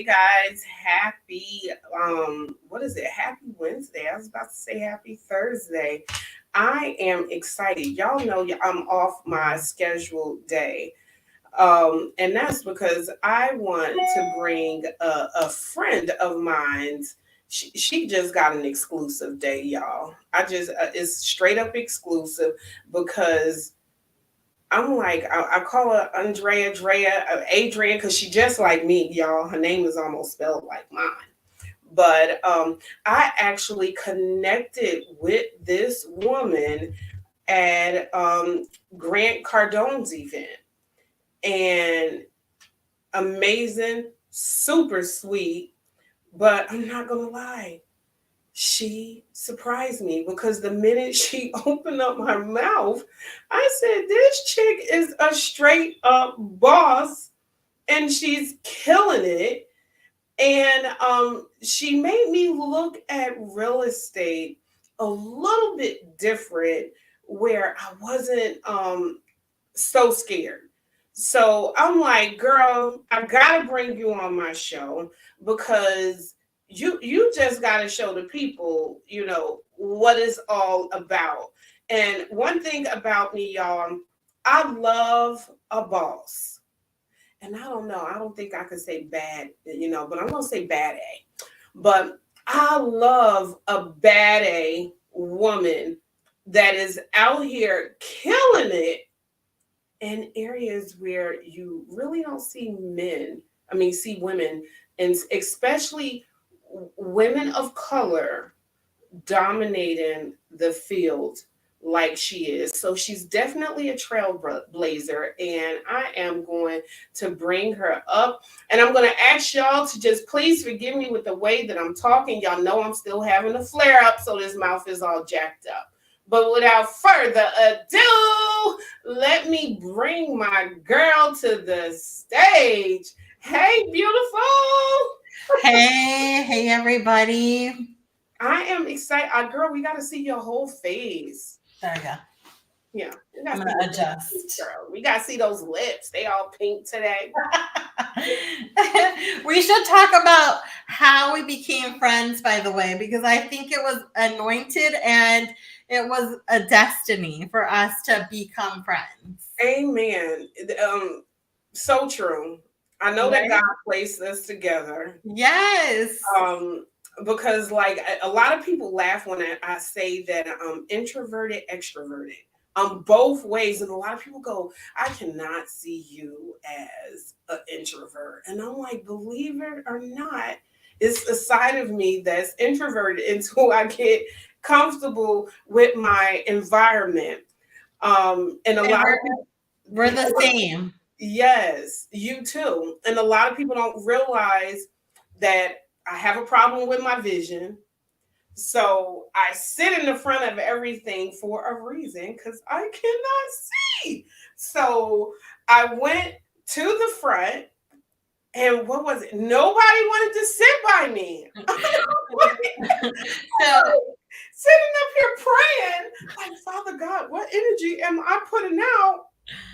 Hey guys, happy what is it? Happy Wednesday. I was about to say happy Thursday. I am excited. Y'all know I'm off my scheduled day. And that's because I want to bring a friend of mine. She just got an exclusive day, y'all. I just it's straight up exclusive because I'm like, I call her Adrian, because she just like me, y'all. Her name is almost spelled like mine. But I actually connected with this woman at Grant Cardone's event. And amazing, super sweet. But I'm not going to lie, she surprised me because the minute she opened up her mouth, I said, this chick is a straight up boss and she's killing it. And she made me look at real estate a little bit different, where I wasn't so scared. So I'm like, girl, I gotta bring you on my show because you just gotta show the people, what it's all about. And one thing about me, y'all, I love a boss. And I don't know, I don't think I could say bad, but I'm gonna say bad A. But I love a bad A woman that is out here killing it in areas where you really don't see see women, and especially women of color dominating the field like she is. So she's definitely a trailblazer, and I am going to bring her up. And I'm going to ask y'all to just please forgive me with the way that I'm talking. Y'all know I'm still having a flare up, so this mouth is all jacked up. But without further ado, let me bring my girl to the stage. Hey, beautiful. Hey, everybody. I am excited. Girl, we got to see your whole face. There we go. Yeah, I'm going to adjust. Girl, we got to see those lips. They all pink today. We should talk about how we became friends, by the way, because I think it was anointed and it was a destiny for us to become friends. Amen. So true. I know that God placed us together. Yes. Because like a lot of people laugh when I say that I'm introverted, extroverted. Both ways. And a lot of people go, I cannot see you as an introvert. And I'm like, believe it or not, it's a side of me that's introverted until I get comfortable with my environment. And a lot of people, we're the same. Yes, you too. And a lot of people don't realize that I have a problem with my vision. So I sit in the front of everything for a reason because I cannot see. So I went to the front, and what was it? Nobody wanted to sit by me. So sitting up here praying, like, Father God, what energy am I putting out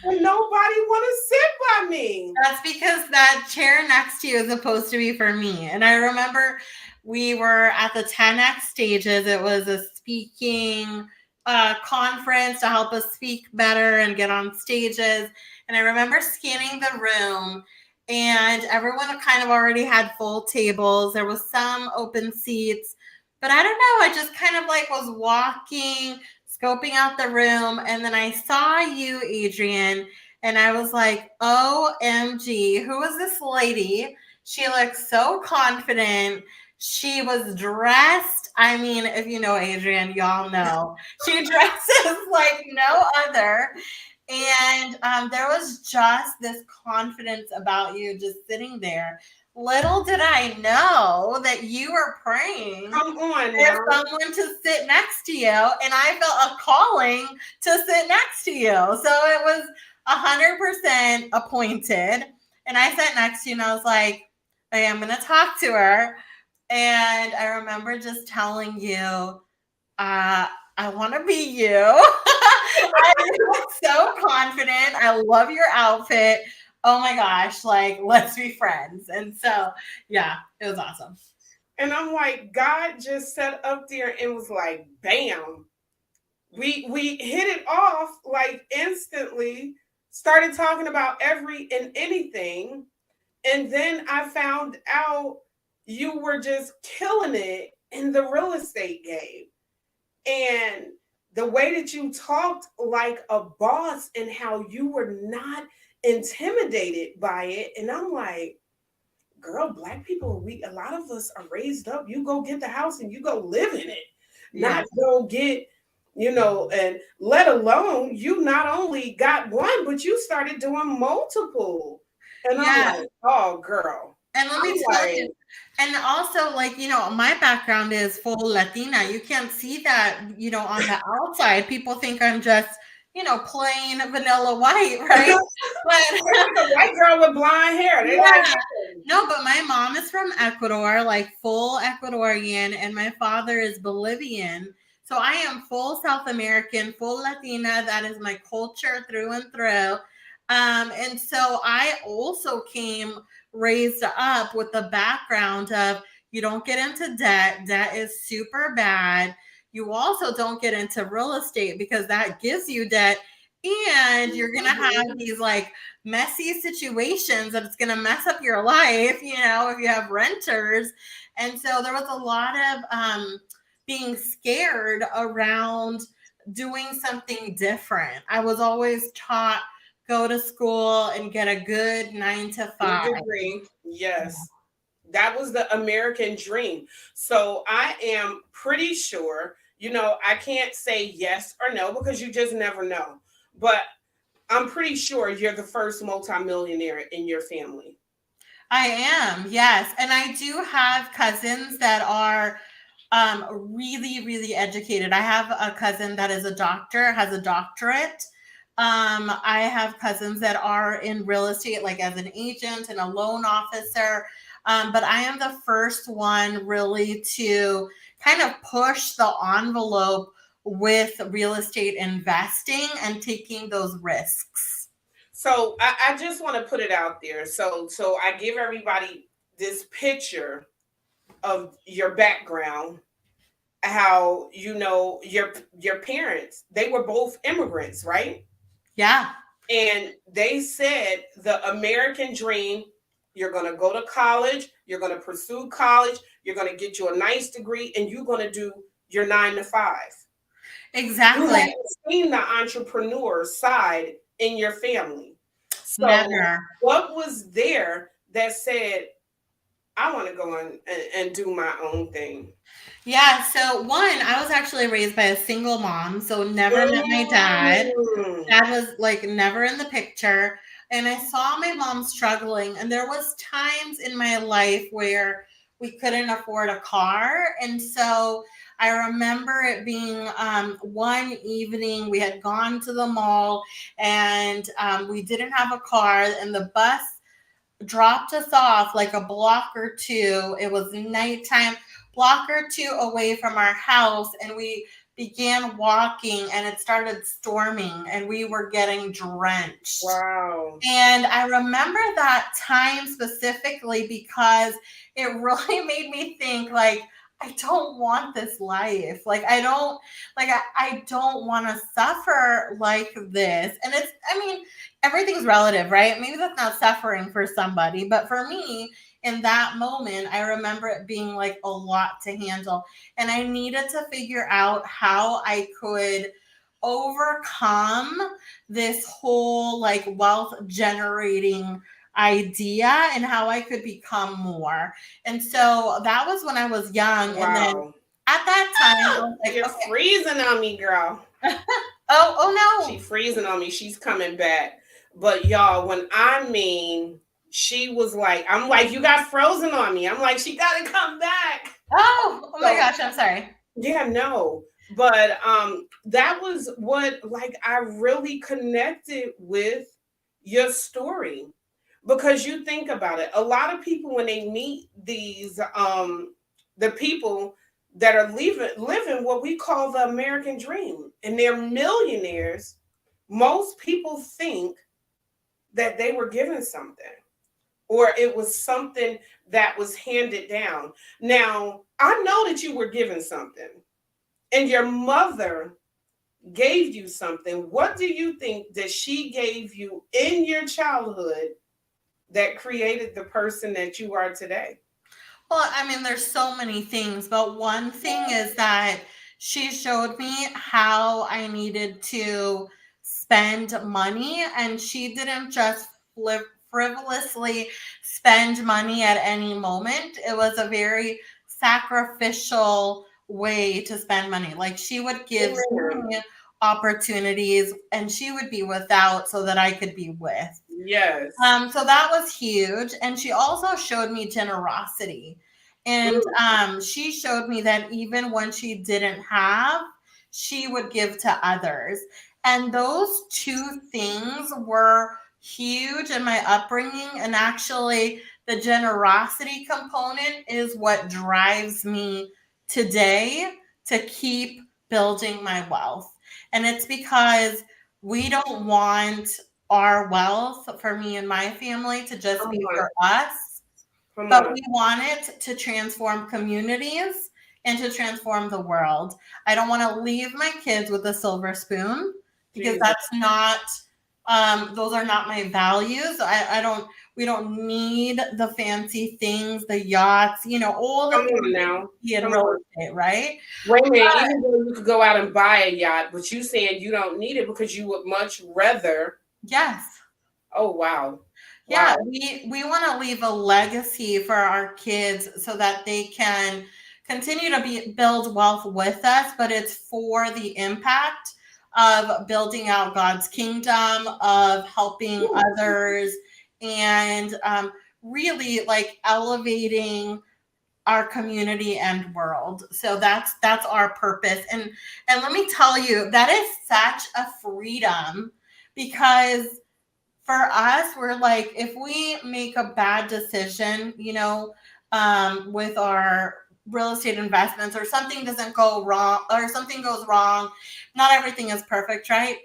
when nobody want to sit by me? That's because that chair next to you is supposed to be for me. And I remember we were at the 10X stages. It was a speaking conference to help us speak better and get on stages. And I remember scanning the room, and everyone kind of already had full tables. There was some open seats, but I don't know. I just kind of like was walking, scoping out the room, and then I saw you, Adrian, and I was like, OMG, who is this lady? She looks so confident. She was dressed. I mean, if you know Adrian, y'all know she dresses like no other. And there was just this confidence about you just sitting there. Little did I know that you were praying for someone to sit next to you, and I felt a calling to sit next to you. So it was 100% appointed. And I sat next to you, and I was like, hey, I'm going to talk to her. And I remember just telling you, I want to be you. I was so confident. I love your outfit. oh my gosh, like let's be friends. And so, yeah, it was awesome. And I'm like, God just sat up there and was like, bam. We hit it off like instantly, started talking about every and anything. And then I found out you were just killing it in the real estate game. And the way that you talked like a boss and how you were not intimidated by it. And I'm like, girl, black people, we a lot of us are raised up. You go get the house and you go live in it, Yeah. not go get, and let alone you not only got one, but you started doing multiple. And I'm Yeah. like, oh, girl. And let I'm me tell like, you, and also, like, my background is full Latina. You can't see that, on the outside. People think I'm just, plain vanilla white, right? she's But a white girl with blonde hair. They like, yeah, no, but my mom is from Ecuador, like full Ecuadorian, and my father is Bolivian. So I am full South American, full Latina. That is my culture through and through. And so I also came raised up with the background of you don't get into debt. Debt is super bad. You also don't get into real estate because that gives you debt. And you're going to have these like messy situations that it's going to mess up your life, if you have renters. And so there was a lot of being scared around doing something different. I was always taught go to school and get a good 9 to 5. degree. Yes. That was the American dream. So I am pretty sure, I can't say yes or no because you just never know. But I'm pretty sure you're the first multimillionaire in your family. I am, yes. And I do have cousins that are really, really educated. I have a cousin that is a doctor, has a doctorate. I have cousins that are in real estate, like as an agent and a loan officer. But I am the first one really to kind of push the envelope with real estate investing and taking those risks. So I just want to put it out there. So I give everybody this picture of your background, how your parents, they were both immigrants, right? Yeah. And they said the American dream, you're going to go to college, you're going to pursue college, you're going to get you a nice degree, and you're going to do your 9 to 5. You Exactly. haven't seen the entrepreneur side in your family. So, Never. what was there that said, I want to go and do my own thing? Yeah, so one, I was actually raised by a single mom, so never met my dad. Mm. Dad was like never in the picture. And I saw my mom struggling, and there was times in my life where we couldn't afford a car. And so I remember it being one evening we had gone to the mall, and we didn't have a car, and the bus dropped us off like a block or two. It was nighttime, block or two away from our house, and we began walking, and it started storming, and we were getting drenched. Wow. And I remember that time specifically because it really made me think like I don't want this life. Like I don't want to suffer like this. And everything's relative, right? Maybe that's not suffering for somebody, but for me in that moment, I remember it being like a lot to handle. And I needed to figure out how I could overcome this whole like wealth generating idea and how I could become more. And so that was when I was young. And then Wow. at that time, I was like, You're okay. freezing on me, girl. Oh no. She freezing on me. She's coming back. But y'all, when I mean, she was like, I'm like, you got frozen on me. I'm like, she got to come back. Oh my So, gosh, I'm sorry. yeah, no. But that was what like I really connected with your story, because you think about it. A lot of people when they meet these the people that are living what we call the American dream and they're millionaires, most people think that they were given something, or it was something that was handed down. Now, I know that you were given something and your mother gave you something. What do you think that she gave you in your childhood that created the person that you are today? Well, I mean, there's so many things, but one thing is that she showed me how I needed to spend money, and she didn't just frivolously spend money at any moment. It was a very sacrificial way to spend money. Like, she would give Amen. me opportunities and she would be without so that I could be with. Yes. So that was huge. And she also showed me generosity. And Mm. she showed me that even when she didn't have, she would give to others. And those two things were huge in my upbringing. And actually, the generosity component is what drives me today to keep building my wealth. And it's because we don't want our wealth, for me and my family, to just Come be on. for us, Come but on. we want it to transform communities and to transform the world. I don't want to leave my kids with a silver spoon because Jesus. that's not, those are not my values. I don't, we don't need the fancy things, the yachts, all the Come things on that now. you see in Come real on. estate, right? Wait a minute. Even though you could go out and buy a yacht, but you saying you don't need it because you would much rather. Yes. Oh wow. Yeah, Wow. we want to leave a legacy for our kids so that they can continue to build wealth with us, but it's for the impact of building out God's kingdom, of helping others, and really like elevating our community and world. So that's our purpose. And let me tell you, that is such a freedom because for us, we're like, if we make a bad decision, with our real estate investments, or something doesn't go wrong, or something goes wrong, not everything is perfect, right?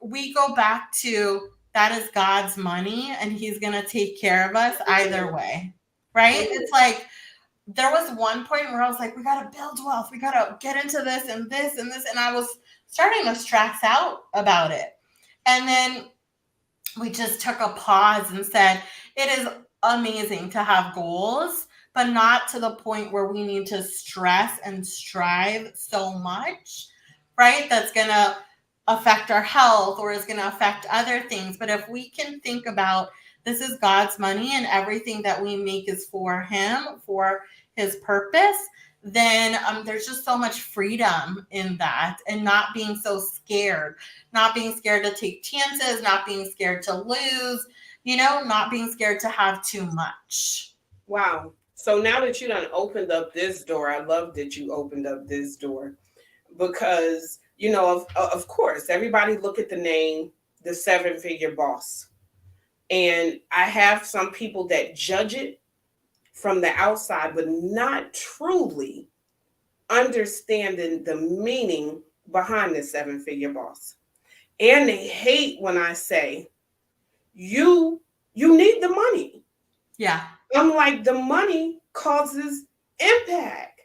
We go back to that is God's money and he's going to take care of us either way, right? It's like, there was one point where I was like, we got to build wealth. We got to get into this and this and this. And I was starting to stress out about it. And then we just took a pause and said, it is amazing to have goals, but not to the point where we need to stress and strive so much, right? That's going to affect our health or is going to affect other things. But if we can think about this is God's money and everything that we make is for Him, for His purpose, then there's just so much freedom in that, and not being so scared, not being scared to take chances, not being scared to lose, not being scared to have too much. Wow. So now that you done opened up this door, I love that you opened up this door because of course everybody look at the name, the seven figure boss, and I have some people that judge it from the outside, but not truly understanding the meaning behind the seven figure boss. And they hate when I say you need the money. Yeah. I'm like, the money causes impact.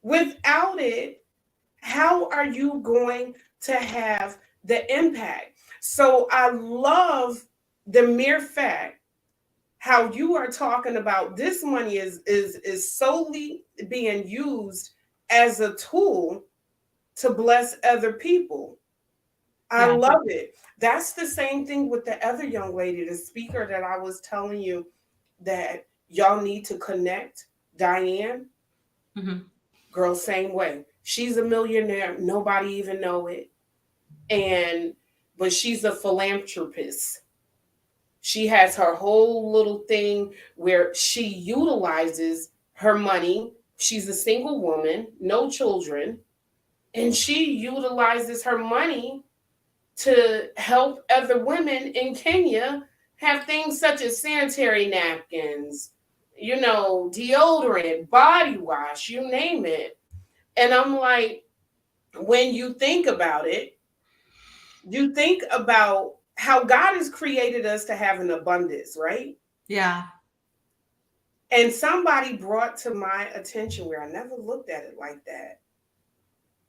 Without it, how are you going to have the impact? So I love the mere fact how you are talking about this money is solely being used as a tool to bless other people. I Yeah. love it. That's the same thing with the other young lady, the speaker that I was telling you that y'all need to connect. Diane, Mm-hmm. girl, same way. She's a millionaire. Nobody even know it. And but she's a philanthropist. She has her whole little thing where she utilizes her money. She's a single woman, no children, and she utilizes her money to help other women in Kenya have things such as sanitary napkins, deodorant, body wash, you name it. And I'm like, when you think about it, you think about how God has created us to have an abundance, right? Yeah. And somebody brought to my attention where I never looked at it like that.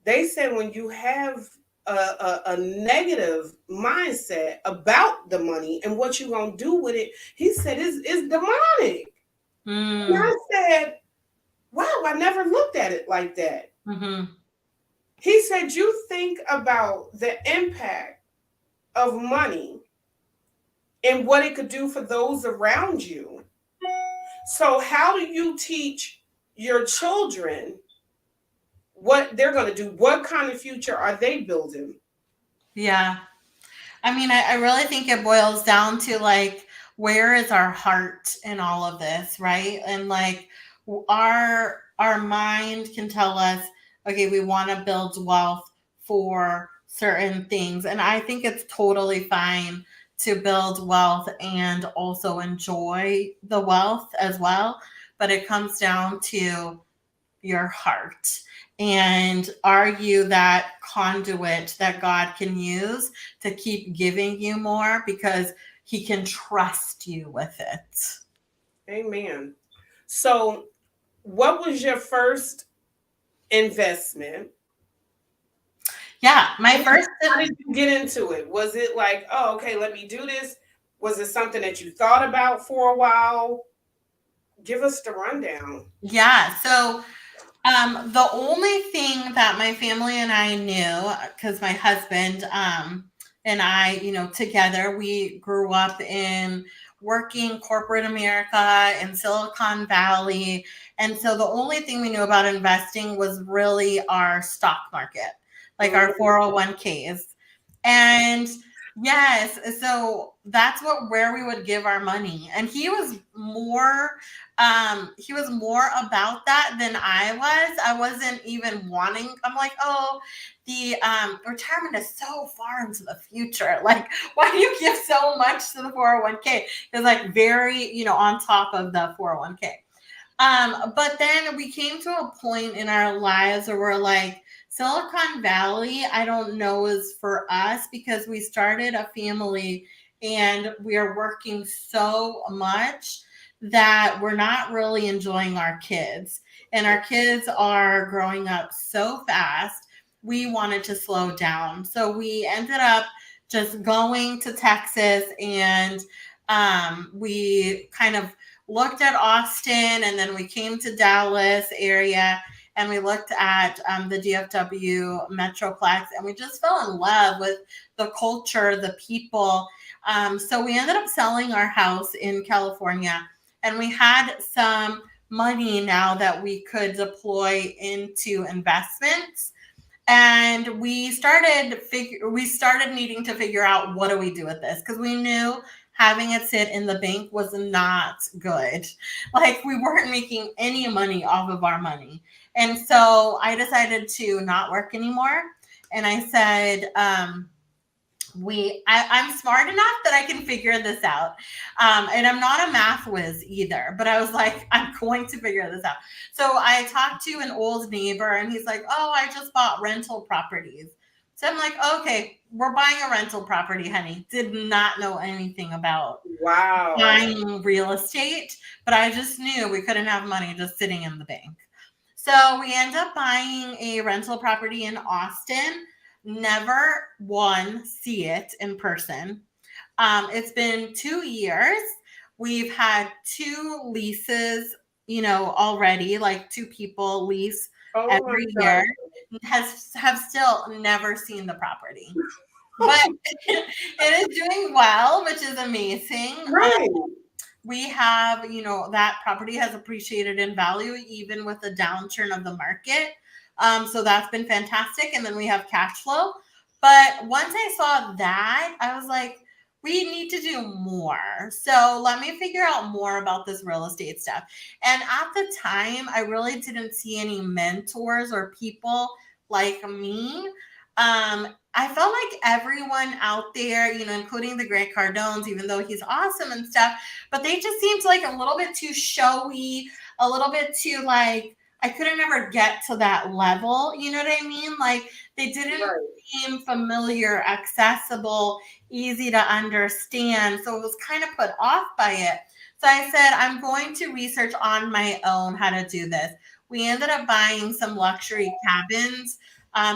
They said when you have a negative mindset about the money and what you're going to do with it, he said it's demonic. And Mm. I said, wow, I never looked at it like that. Mm-hmm. He said, you think about the impact of money and what it could do for those around you. So, how do you teach your children what they're going to do? What kind of future are they building? Yeah. I mean, I really think it boils down to like, where is our heart in all of this, right? And like, our mind can tell us, okay, we want to build wealth for certain things, and I think it's totally fine to build wealth and also enjoy the wealth as well. But it comes down to your heart. And are you that conduit that God can use to keep giving you more because he can trust you with it? Amen. So, what was your first investment? Yeah, my first. How did you get into it? Was it like, oh, okay, let me do this? Was it something that you thought about for a while? Give us the rundown. Yeah, so the only thing that my family and I knew, because my husband and I, together, we grew up in working corporate America in Silicon Valley. And so the only thing we knew about investing was really our stock market, like our 401ks. And yes, so that's where we would give our money. And he was more about that than I was. I wasn't even wanting. I'm like, oh, the retirement is so far into the future. Like, why do you give so much to the 401k? It's like very, on top of the 401k. But then we came to a point in our lives where we're like, Silicon Valley, I don't know, is for us because we started a family and we are working so much that we're not really enjoying our kids. And our kids are growing up so fast. We wanted to slow down. So we ended up just going to Texas, and we kind of looked at Austin, and then we came to Dallas area, and we looked at the DFW Metroplex, and we just fell in love with the culture, the people. So we ended up selling our house in California, and we had some money now that we could deploy into investments. And we started needing to figure out, what do we do with this, because we knew having it sit in the bank was not good. Like, we weren't making any money off of our money. And so I decided to not work anymore. And I said, I'm smart enough that I can figure this out. And I'm not a math whiz either, but I was like, I'm going to figure this out. So I talked to an old neighbor, and he's like, oh, I just bought rental properties. So I'm like, okay, we're buying a rental property, honey. Did not know anything about buying real estate, but I just knew we couldn't have money just sitting in the bank. So we end up buying a rental property in Austin. Never see it in person. It's been 2 years. We've had 2 leases, already, like 2 people lease every year. Have still never seen the property, but it is doing well, which is amazing. Right. We have, that property has appreciated in value even with the downturn of the market. So that's been fantastic. And then we have cash flow. But once I saw that, I was like, we need to do more. So let me figure out more about this real estate stuff. And at the time, I really didn't see any mentors or people like me. I felt like everyone out there, including the Grant Cardones, even though he's awesome and stuff, but they just seemed like a little bit too showy, a little bit too like, I couldn't ever get to that level. You know what I mean? Like they didn't Right. seem familiar, accessible, easy to understand. So it was kind of put off by it. So I said, I'm going to research on my own how to do this. We ended up buying some luxury cabins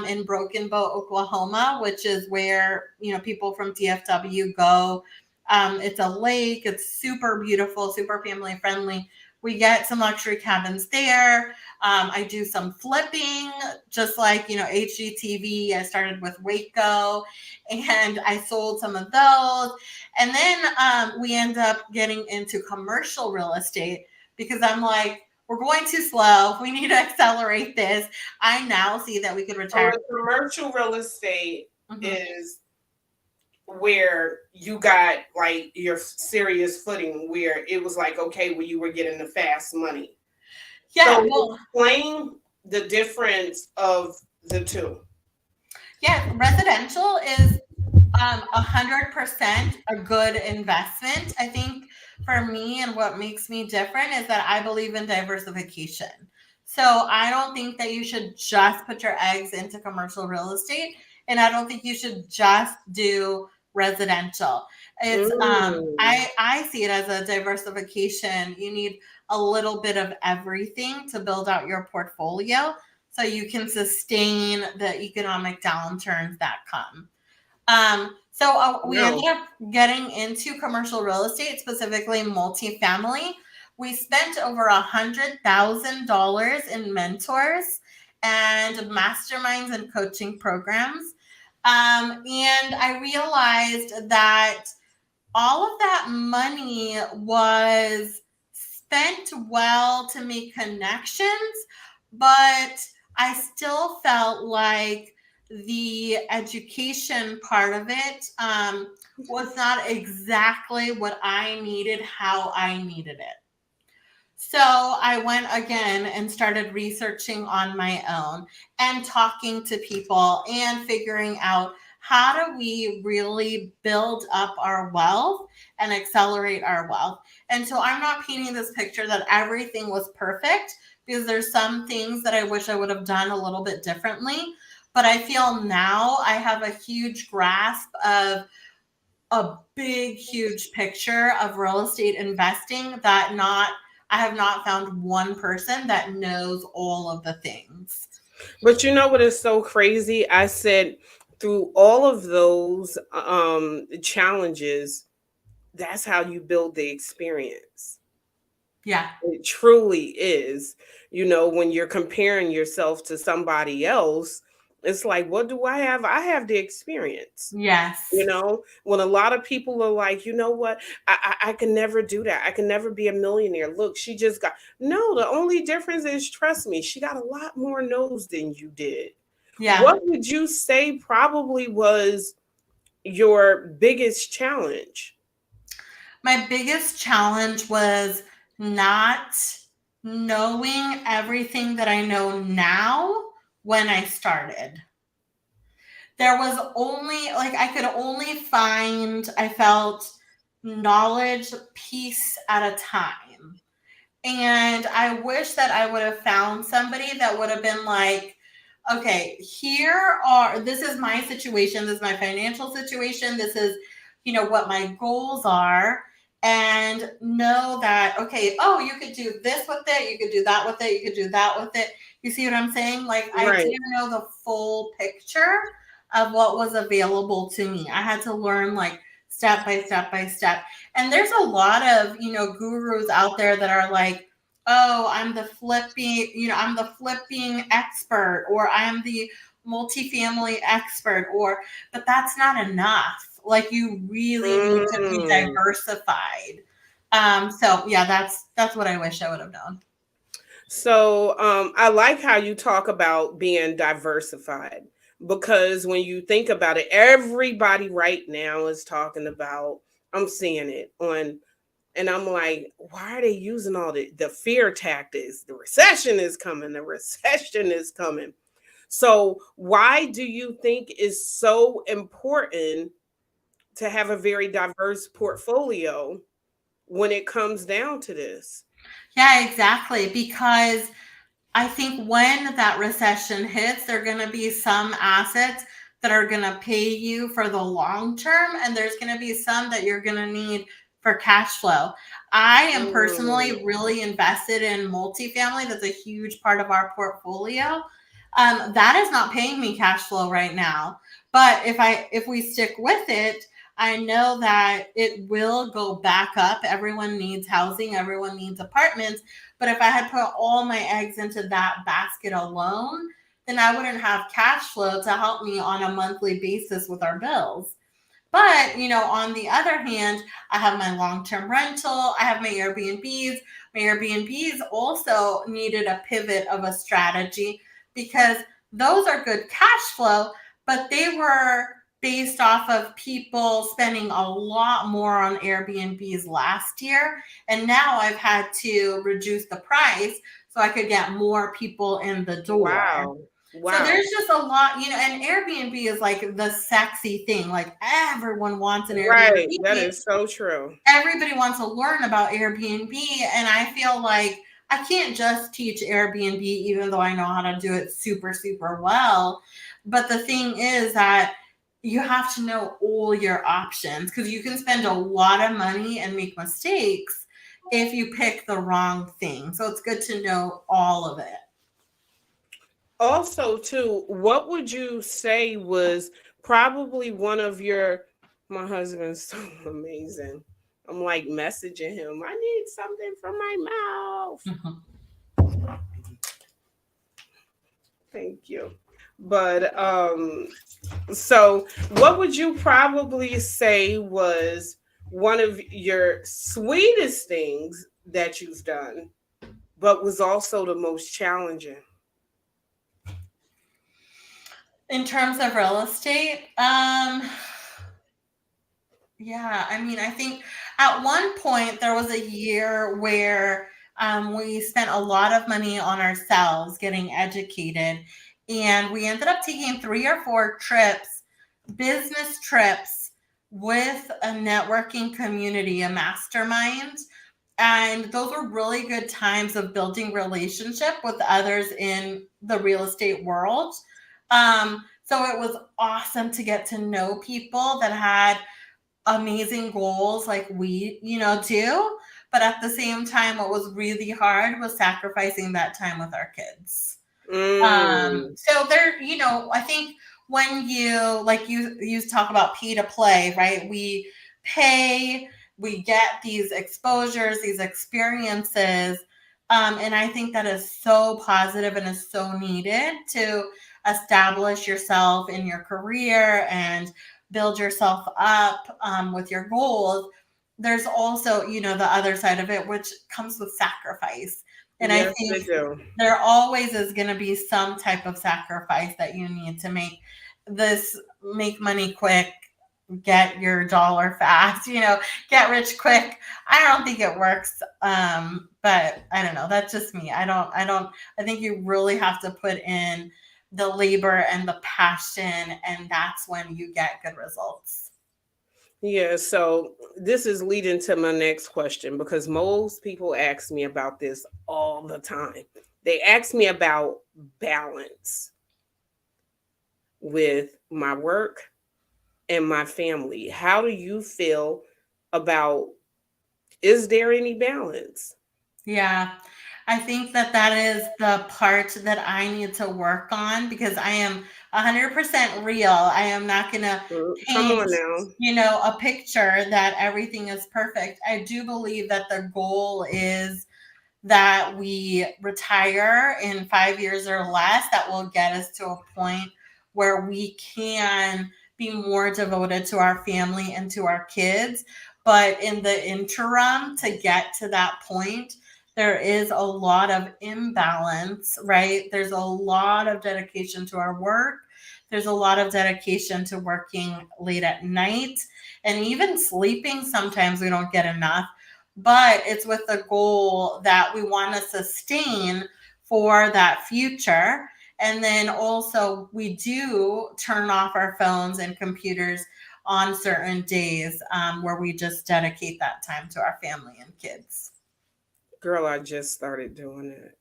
in Broken Bow, Oklahoma, which is where, you know, people from DFW go. It's a lake. It's super beautiful, super family friendly. We get some luxury cabins there. I do some flipping, just like, you know, HGTV. I started with Waco and I sold some of those. And then we end up getting into commercial real estate because I'm like, we're going too slow. We need to accelerate this. I now see that we could So retire. the commercial real estate Mhm. is where you got like your serious footing, where it was like, okay, where you were getting the fast money. Yeah, So well, explain the difference of the two. yeah, residential is 100% a good investment. I think for me, and what makes me different is that I believe in diversification. So I don't think that you should just put your eggs into commercial real estate, and I don't think you should just do residential. It's Mm. I see it as a diversification. You need a little bit of everything to build out your portfolio so you can sustain the economic downturns that come. So we ended No. up getting into commercial real estate, specifically multifamily. We spent over $100,000 in mentors and masterminds and coaching programs. And I realized that all of that money was spent well to make connections, but I still felt like the education part of it was not exactly what I needed, how I needed it. So I went again and started researching on my own and talking to people and figuring out how do we really build up our wealth and accelerate our wealth. And so I'm not painting this picture that everything was perfect because there's some things that I wish I would have done a little bit differently. But I feel now I have a huge grasp of a big, huge picture of real estate investing that not I have not found one person that knows all of the things. But you know what is so crazy? I said through all of those challenges, that's how you build the experience. Yeah. It truly is. You know, when you're comparing yourself to somebody else, it's like, what do I have? I have the experience. You Yes. know, when a lot of people are like, you know what, I can never do that. I can never be a millionaire. Look, she just got no. The only difference is, trust me, she got a lot more no's than you did. Yeah. What would you say probably was your biggest challenge? My biggest challenge was not knowing everything that I know now when I started. There was only like I could only find, I felt, knowledge piece at a time. And I wish that I would have found somebody that would have been like, okay, this is my situation, this is my financial situation, this is, you know, what my goals are. And know that, okay, oh, you could do this with it, you could do that with it, you could do that with it. You see what I'm saying? Like, I Right. didn't know the full picture of what was available to me. I had to learn, like, step by step by step. And there's a lot of, you know, gurus out there that are like, oh, I'm the flipping expert, or I am the multifamily expert, but that's not enough. Like, you really need to be Mm. diversified. So yeah, that's what I wish I would have known. So I like how you talk about being diversified, because when you think about it, everybody right now is talking about, I'm seeing it on, and I'm like, why are they using all the fear tactics? The recession is coming, the recession is coming. So why do you think it's so important to have a very diverse portfolio when it comes down to this? Yeah, exactly. Because I think when that recession hits, there are going to be some assets that are going to pay you for the long term, and there's going to be some that you're going to need for cash flow. I am personally Mm. really invested in multifamily. That's a huge part of our portfolio. That is not paying me cash flow right now, but if we stick with it, I know that it will go back up. Everyone needs housing. Everyone needs apartments. But if I had put all my eggs into that basket alone, then I wouldn't have cash flow to help me on a monthly basis with our bills. But, on the other hand, I have my long term rental, I have my Airbnbs. My Airbnbs also needed a pivot of a strategy because those are good cash flow, but they were based off of people spending a lot more on Airbnbs last year. And now I've had to reduce the price so I could get more people in the door. Wow. So Wow. there's just a lot, and Airbnb is like the sexy thing. Like everyone wants an Airbnb. Right. That is so true. Everybody wants to learn about Airbnb. And I feel like I can't just teach Airbnb, even though I know how to do it super, super well. But the thing is that you have to know all your options because you can spend a lot of money and make mistakes if you pick the wrong thing. So it's good to know all of it. Also, too, what would you say was probably one of your my husband's so amazing. I'm like messaging him. I need something from my mouth. Mhm. Thank you. But so what would you probably say was one of your sweetest things that you've done, but was also the most challenging? In terms of real estate, yeah, I mean, I think at one point there was a year where we spent a lot of money on ourselves getting educated, and we ended up taking 3 or 4 trips, business trips, with a networking community, a mastermind. And those were really good times of building relationship with others in the real estate world. So it was awesome to get to know people that had amazing goals like we, do. But at the same time, what was really hard was sacrificing that time with our kids. Mm, So there, I think when you talk about pay to play, right? We pay, we get these exposures, these experiences. And I think that is so positive and is so needed to establish yourself in your career and build yourself up with your goals. There's also, the other side of it, which comes with sacrifice. And I yes, they think do. there always is going to be some type of sacrifice that you need to make. This make money quick, get your dollar fast, get rich quick. I don't think it works. But I don't know. That's just me. I think you really have to put in the labor and the passion, and that's when you get good results. Yeah, so this is leading to my next question because most people ask me about this all the time. They ask me about balance with my work and my family. How do you feel about, is there any balance? Yeah. I think that that is the part that I need to work on because I am 100% real. I am not going to Come on paint, now. a picture that everything is perfect. I do believe that the goal is that we retire in 5 years or less. That will get us to a point where we can be more devoted to our family and to our kids. But in the interim, to get to that point, there is a lot of imbalance, right? There's a lot of dedication to our work. There's a lot of dedication to working late at night and even sleeping. Sometimes we don't get enough, but it's with the goal that we want to sustain for that future. And then also, we do turn off our phones and computers on certain days where we just dedicate that time to our family and kids. Girl, I just started doing it.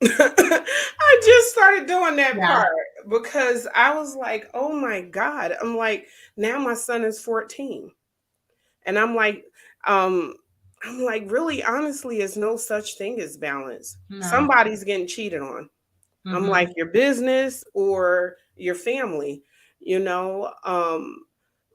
I just started doing that Yeah. part because I was like, oh my God. I'm like, now my son is 14. And um, I'm like, really, honestly, it's no such thing as balance. No. Somebody's getting cheated on. I'm like, Hmm. your business or your family, you know.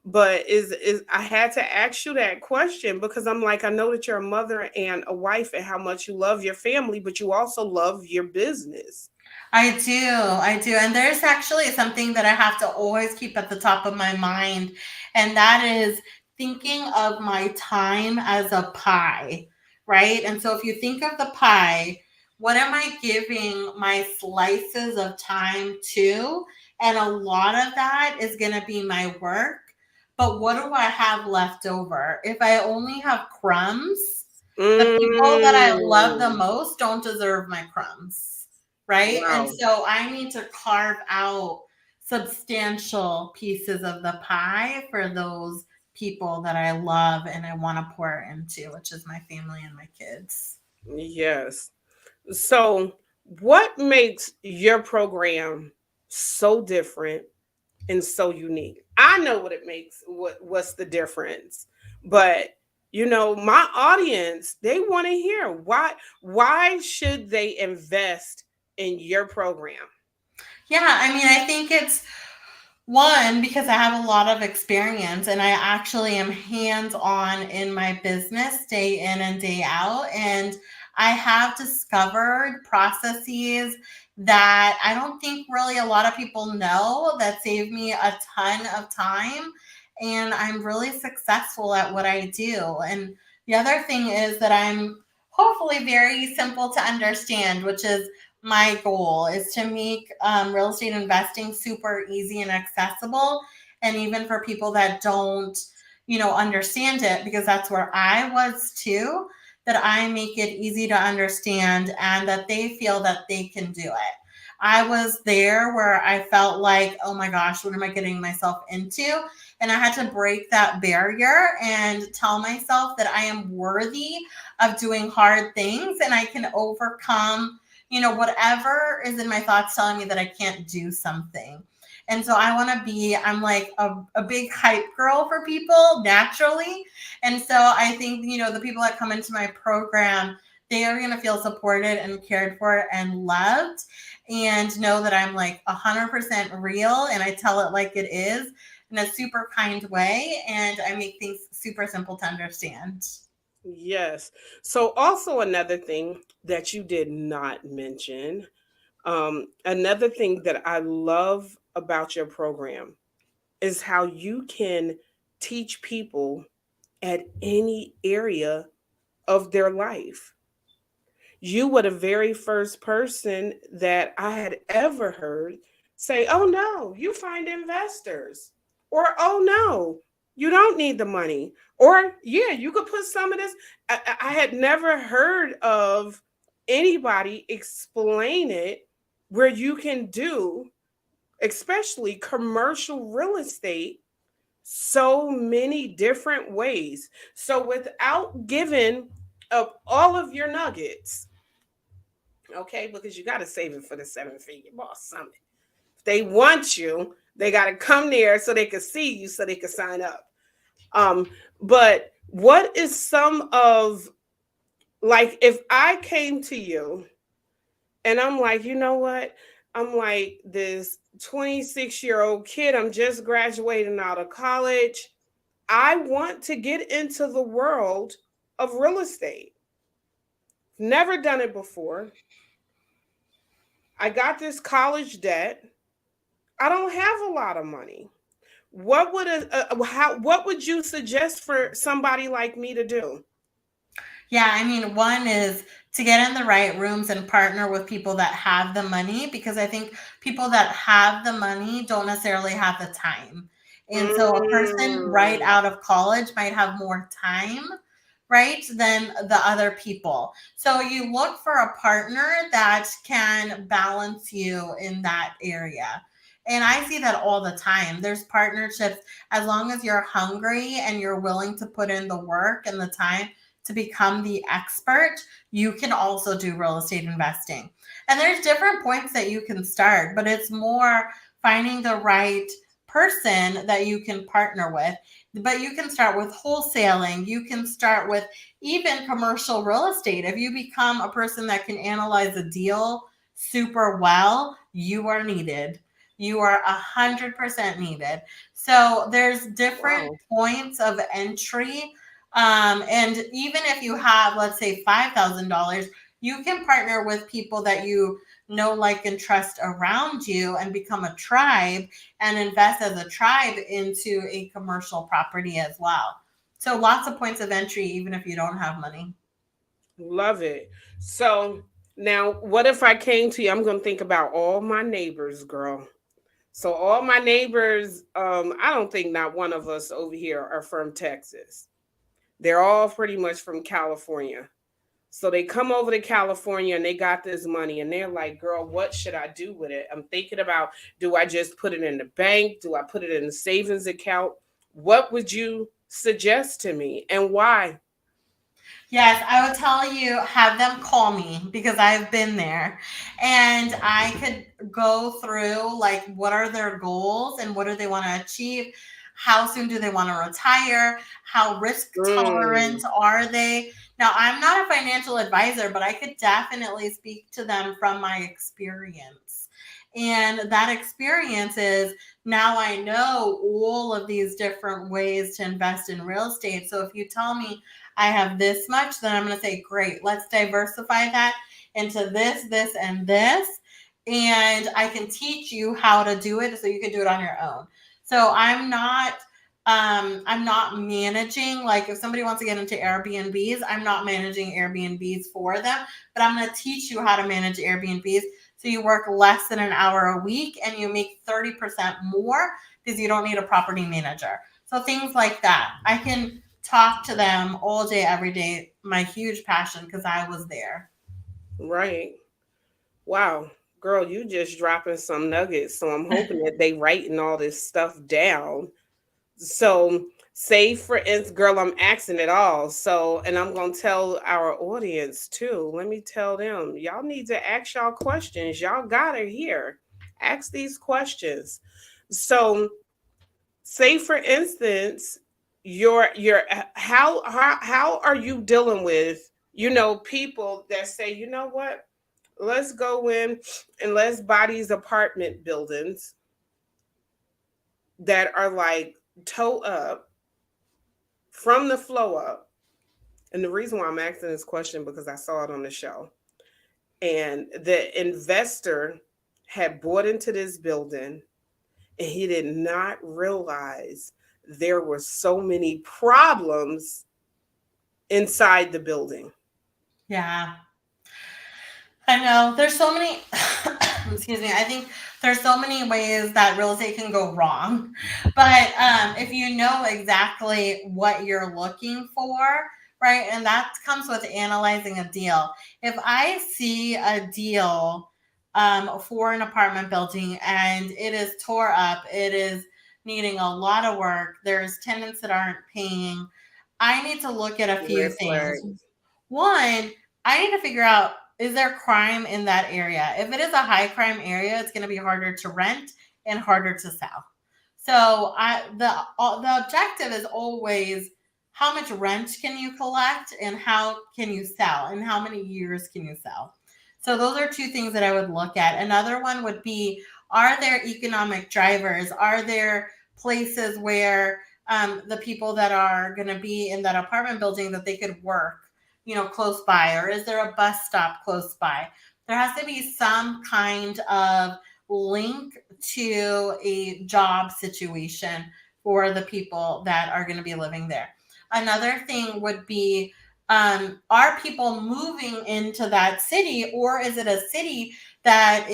But is I had to ask you that question because I'm like, I know that you're a mother and a wife and how much you love your family, but you also love your business. I do. I do. And there's actually something that I have to always keep at the top of my mind, and that is thinking of my time as a pie, right? And so if you think of the pie, what am I giving my slices of time to? And a lot of that is going to be my work. But what do I have left over? If I only have crumbs, the people that I love the Mm, most don't deserve my crumbs, right? And wow. so I need to carve out substantial pieces of the pie for those people that I love and I want to pour into, which is my family and my kids. Yes. So, what makes your program so different and so unique? I know what it makes. What's the difference? But my audience, they want to hear why should they invest in your program? Yeah, I mean, I think it's one, because I have a lot of experience and I actually am hands on in my business day in and day out. And I have discovered processes that I don't think really a lot of people know that save me a ton of time. And I'm really successful at what I do. And the other thing is that I'm hopefully very simple to understand, which is my goal is to make real estate investing super easy and accessible. And even for people that don't, understand it, because that's where I was too, that I make it easy to understand and that they feel that they can do it. I was there where I felt like, oh my gosh, what am I getting myself into? And I had to break that barrier and tell myself that I am worthy of doing hard things and I can overcome whatever is in my thoughts telling me that I can't do something. And so I'm like a big hype girl for people naturally. And so I think, the people that come into my program, they are going to feel supported and cared for and loved and know that I'm like 100% real and I tell it like it is in a super kind way. And I make things super simple to understand. Yes. So also another thing that you did not mention, another thing that I love about your program is how you can teach people at any area of their life. You were the very first person that I had ever heard say, oh no, you find investors. Or, oh no, you don't need the money. Or, yeah, you could put some of this. I had never heard of anybody explain it where you can do, especially commercial real estate, so many different ways. So, without giving up all of your nuggets, okay, because you got to save it for the Seven Figure Boss Summit. If they want you, they got to come there so they can see you, so they can sign up. Um, but what is some of, like, if I came to you and I'm like, you know what? I'm like this 26-year-old kid. I'm just graduating out of college. I want to get into the world of real estate. Never done it before. I got this college debt. I don't have a lot of money. What would you suggest for somebody like me to do? Yeah, I mean, one is to get in the right rooms and partner with people that have the money, because I think people that have the money don't necessarily have the time. And so a person right Mm, out of college might have more time, right, than the other people. So you look for a partner that can balance you in that area. And I see that all the time. There's partnerships as long as you're hungry and you're willing to put in the work and the time to become the expert, you can also do real estate investing. And there's different points that you can start, but it's more finding the right person that you can partner with. But you can start with wholesaling. You can start with even commercial real estate. If you become a person that can analyze a deal super well, you are needed. You are 100% needed. So there's different Wow. points of entry. And even if you have, let's say, $5,000, you can partner with people that you know, like, and trust around you and become a tribe and invest as a tribe into a commercial property as well. So lots of points of entry, even if you don't have money. Love it. So now, what if I came to you? I'm going to think about all my neighbors, girl. So all my neighbors, I don't think not one of us over here are from Texas. They're all pretty much from California. So they come over to California and they got this money and they're like, girl, what should I do with it? I'm thinking about, do I just put it in the bank? Do I put it in the savings account? What would you suggest to me and why? Yes, I would tell you, have them call me because I've been there and I could go through like what are their goals and what do they want to achieve? How soon do they want to retire? How risk Mm, tolerant are they? Now, I'm not a financial advisor, but I could definitely speak to them from my experience. And that experience is now I know all of these different ways to invest in real estate. So if you tell me, I have this much, then I'm going to say, great, let's diversify that into this, this, and this. And I can teach you how to do it so you can do it on your own. So I'm not managing, like if somebody wants to get into Airbnbs, I'm not managing Airbnbs for them, but I'm going to teach you how to manage Airbnbs so you work less than an hour a week and you make 30% more because you don't need a property manager. So things like that. I can talk to them all day, every day. My huge passion because I was there. right. Wow. Girl, you just dropping some nuggets. So I'm hoping that they writing all this stuff down. So say for instance, girl, I'm asking it all. So, and I'm gonna tell our audience too. Let me tell them, y'all need to ask y'all questions. Y'all got it here. Ask these questions. So say for instance, your how are you dealing with, people that say, you know what? Let's go in and let's buy these apartment buildings that are like toe up from the flow up. And the reason why I'm asking this question because I saw it on the show. And the investor had bought into this building and he did not realize there were so many problems inside the building. Yeah, I know. There's so many, excuse me, I think there's so many ways that real estate can go wrong. But if you know exactly what you're looking for, right, and that comes with analyzing a deal. If I see a deal for an apartment building and it is tore up, it is needing a lot of work, there's tenants that aren't paying, I need to look at a few Red things. flag. One, I need to figure out, is there crime in that area? If it is a high crime area, it's going to be harder to rent and harder to sell. So the objective is always how much rent can you collect and how can you sell and how many years can you sell. So those are two things that I would look at. Another one would be, are there economic drivers? Are there places where the people that are going to be in that apartment building that they could work, close by, or is there a bus stop close by? There has to be some kind of link to a job situation for the people that are going to be living there. Another thing would be, are people moving into that city, or is it a city that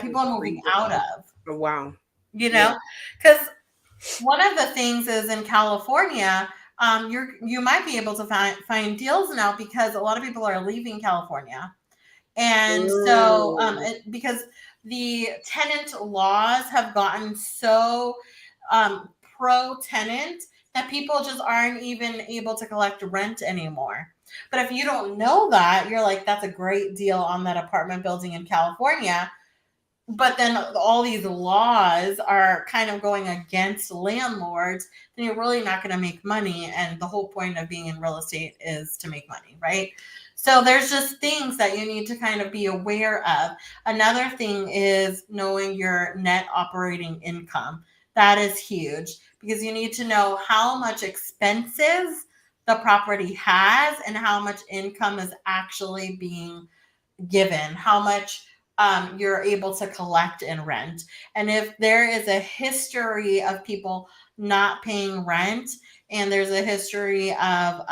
people are moving out of? Oh, wow. You Yeah. know, because one of the things is in California, you might be able to find deals now because a lot of people are leaving California, and so Mm, because the tenant laws have gotten so pro tenant that people just aren't even able to collect rent anymore. But if you don't know that, you're like, that's a great deal on that apartment building in California. But then all these laws are kind of going against landlords, then you're really not going to make money. And the whole point of being in real estate is to make money, right? So there's just things that you need to kind of be aware of. Another thing is knowing your net operating income. That is huge because you need to know how much expenses the property has and how much income is actually being given, how much you're able to collect in rent. And if there is a history of people not paying rent and there's a history of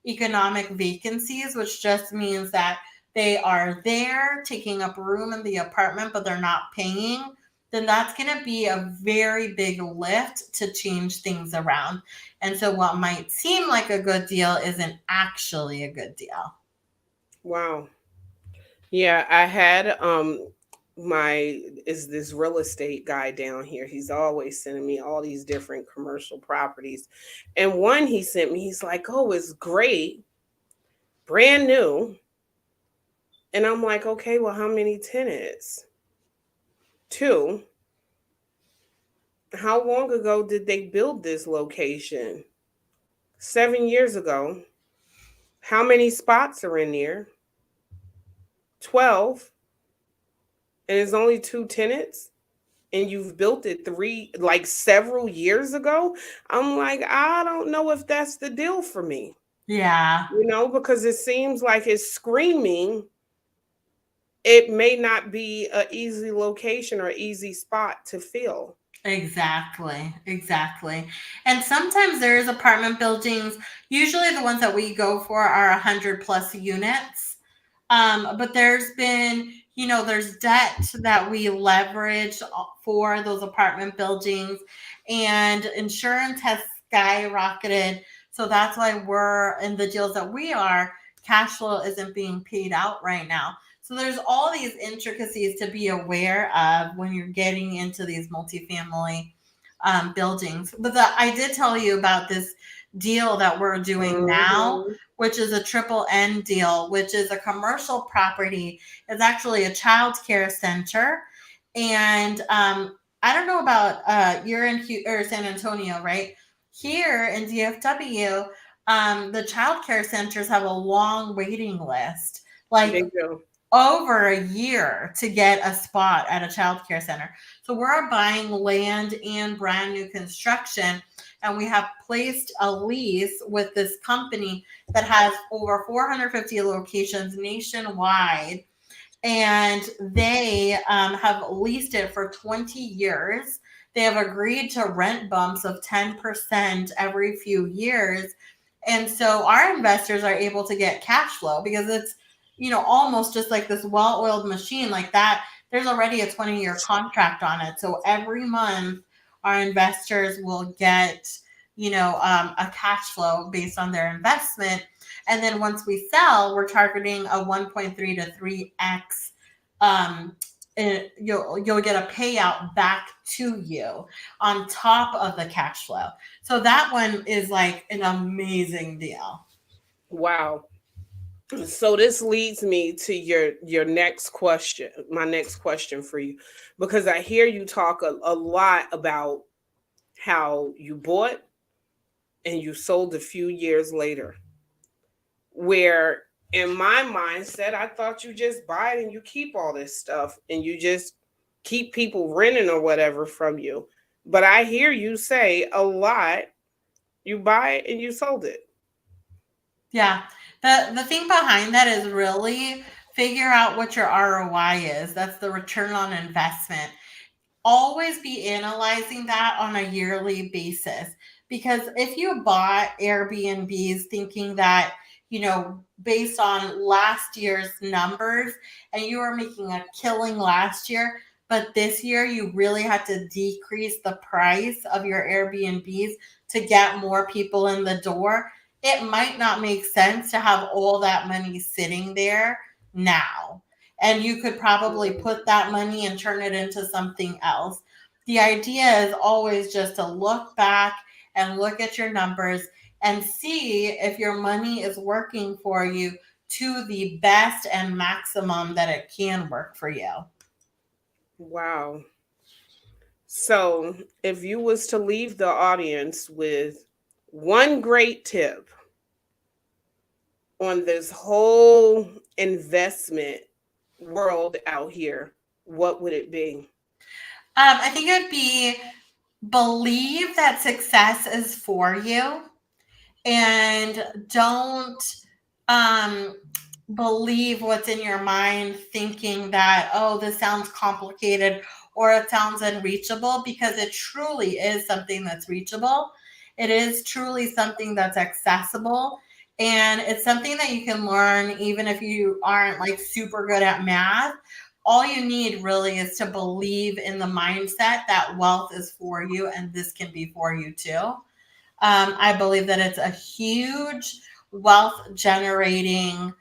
economic vacancies, which just means that they are there taking up room in the apartment, but they're not paying, then that's going to be a very big lift to change things around. And so what might seem like a good deal isn't actually a good deal. Wow. Yeah, I had this real estate guy down here. He's always sending me all these different commercial properties. And one he sent me, he's like, "Oh, it's great. Brand new." And I'm like, "Okay, well, how many tenants?" Two. How long ago did they build this location? 7 years ago. How many spots are in there? 12. And it's only two tenants? And you've built it several years ago? I'm like, I don't know if that's the deal for me, Yeah, because it seems like it's screaming it may not be an easy location or easy spot to fill. exactly. Exactly. And sometimes there's apartment buildings, usually the ones that we go for are 100 plus units. But there's been, there's debt that we leverage for those apartment buildings, and insurance has skyrocketed. So that's why we're in the deals that we are, cash flow isn't being paid out right now. So there's all these intricacies to be aware of when you're getting into these multifamily buildings. But I did tell you about this deal that we're doing now, Mhm. which is a triple N deal, which is a commercial property. It's actually a child care center. And I don't know about you're in San Antonio, right? Here in DFW, the child care centers have a long waiting list. Like They do. over a year to get a spot at a child care center. So we're buying land and brand new construction, and we have placed a lease with this company that has over 450 locations nationwide, and they have leased it for 20 years. They have agreed to rent bumps of 10% every few years. And so our investors are able to get cash flow because it's, almost just like this well-oiled machine like that. There's already a 20-year contract on it. So every month our investors will get, a cash flow based on their investment. And then once we sell, we're targeting a 1.3 to 3x. You'll get a payout back to you on top of the cash flow. So that one is like an amazing deal. Wow. So this leads me to your next question, my next question for you, because I hear you talk a lot about how you bought and you sold a few years later. Where in my mindset, I thought you just buy it and you keep all this stuff and you just keep people renting or whatever from you. But I hear you say a lot, you buy it and you sold it. Yeah. The thing behind that is really figure out what your ROI is. That's the return on investment. Always be analyzing that on a yearly basis, because if you bought Airbnbs thinking that, based on last year's numbers and you were making a killing last year, but this year you really had to decrease the price of your Airbnbs to get more people in the door, it might not make sense to have all that money sitting there now. And you could probably put that money and turn it into something else. The idea is always just to look back and look at your numbers and see if your money is working for you to the best and maximum that it can work for you. Wow. So, if you was to leave the audience with one great tip on this whole investment world out here, what would it be? I think it would be believe that success is for you, and don't um, believe what's in your mind thinking that, oh, this sounds complicated or it sounds unreachable, because it truly is something that's reachable. It is truly something that's accessible, and it's something that you can learn even if you aren't like super good at math. All you need really is to believe in the mindset that wealth is for you and this can be for you too. I believe that it's a huge wealth generating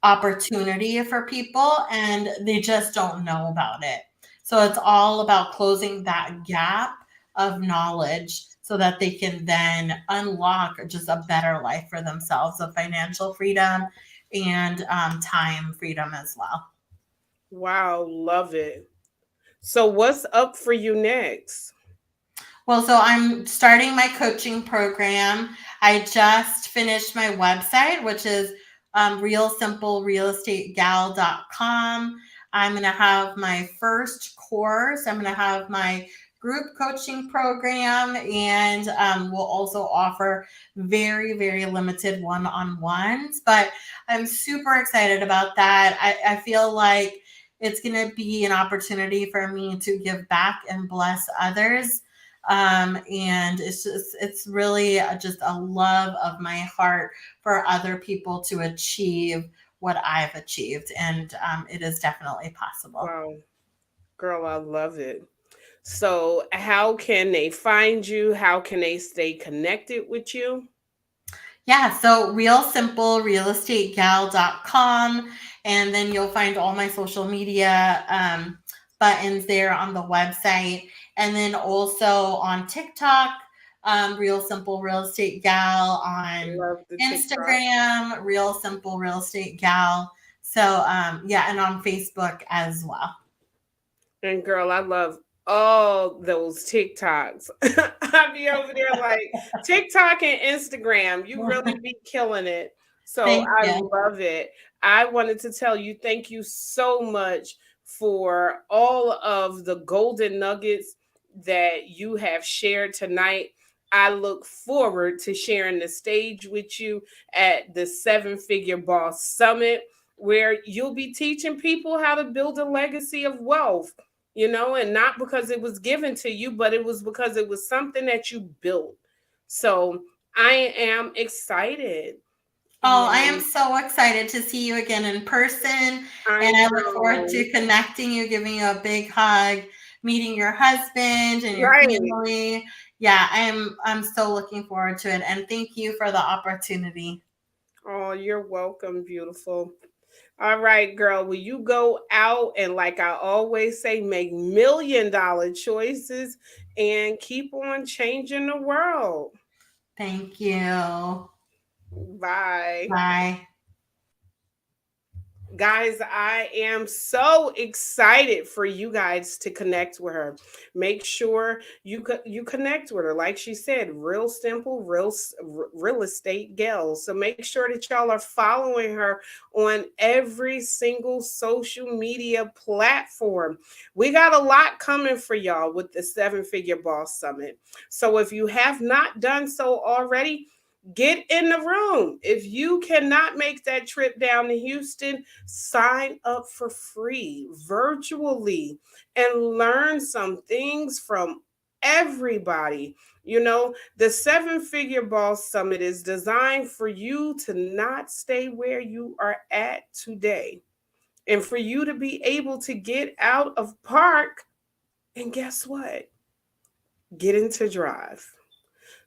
opportunity for people, and they just don't know about it. So it's all about closing that gap of knowledge so that they can then unlock just a better life for themselves of financial freedom and time freedom as well. Wow, love it. So, what's up for you next? Well, so I'm starting my coaching program. I just finished my website, which is realsimplerealestategal.com. I'm going to have my first course. I'm going to have my group coaching program, and we'll also offer very, very limited one on ones. But I'm super excited about that. I feel like it's going to be an opportunity for me to give back and bless others, and it's really just a love of my heart for other people to achieve what I've achieved, and it is definitely possible. Wow, girl, I love it. So, how can they find you? How can they stay connected with you? Yeah, so realsimplerealestategal.com, and then you'll find all my social media buttons there on the website, and then also on TikTok, Real Simple Real Estate Gal, on Love the TikTok. Instagram, Real Simple Real Estate Gal. So yeah, and on Facebook as well. And girl, I love all those TikToks. I be over there like TikTok and Instagram. You really be killing it. So Thank I you. love it. I wanted to tell you thank you so much for all of the golden nuggets that you have shared tonight. I look forward to sharing the stage with you at the Seven Figure Boss Summit, where you'll be teaching people how to build a legacy of wealth, and not because it was given to you, but it was because it was something that you built. So I am excited. Oh, I am And so excited to see you again in person. I And I look forward know, to connecting you, giving you a big hug, meeting your husband and your right? family. Yeah, I'm so looking forward to it. And thank you for the opportunity. Oh, you're welcome, beautiful. All right, girl. Will you go out and, like I always say, make $1 million choices and keep on changing the world? Thank you. Bye. Bye. Guys, I am so excited for you guys to connect with her. Make sure you connect with her. Like she said, real simple, real estate gal. So make sure that y'all are following her on every single social media platform. We got a lot coming for y'all with the Seven Figure Boss Summit. So if you have not done so already, get in the room. If you cannot make that trip down to Houston, sign up for free virtually and learn some things from everybody. The Seven Figure Boss Summit is designed for you to not stay where you are at today, and for you to be able to get out of park and guess what? Get into drive.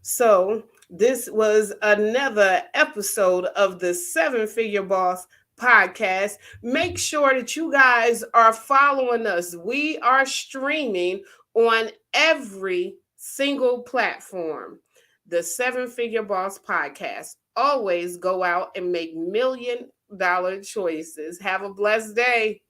So, this was another episode of the Seven Figure Boss podcast. Make sure that you guys are following us. We are streaming on every single platform. the 7-Figure Boss podcast. Always go out and make $1 million choices. Have a blessed day.